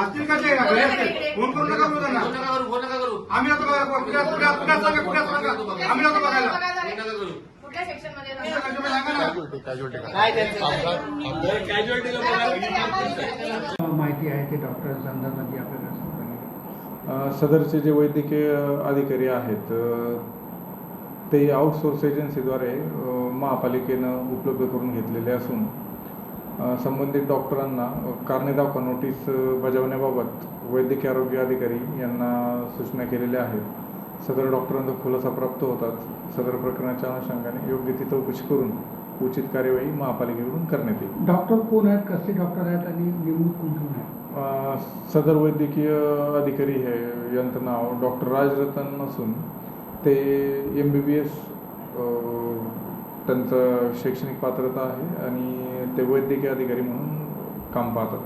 असतील कसे घरी असतील फोन करू नका बोलू त्यांना. फोन नका करू. आम्ही आता कुठे सांगा आम्ही आता बघायला कुठल्या सेक्शन मध्ये माहिती आहे ते डॉक्टर संदर्भात आपल्याला सांगा. सदरचे जे वैद्यकीय अधिकारी आहेत ते आउटसोर्स एजन्सीद्वारे महापालिकेनं उपलब्ध करून घेतलेले असून संबंधित डॉक्टरांना कारणे दाखवा नोटीस बजावण्याबाबत वैद्यकीय आरोग्य अधिकारी यांना सूचना केलेल्या आहेत. सदर डॉक्टरांचा खुलासा प्राप्त होताच सदर प्रकरणाच्या अनुषंगाने योग्य ती चौकशी करून उचित कार्यवाही महापालिकेकडून करण्यात येईल. डॉक्टर कोण आहेत, कसले डॉक्टर आहेत आणि नेमणूक कोण कोण आहे? सदर वैद्यकीय अधिकारी हे यांचं नाव डॉक्टर राजरतन असून ते MBBS त्यांचं शैक्षणिक पात्रता आहे आणि ते वैद्यकीय अधिकारी म्हणून काम पाहतात.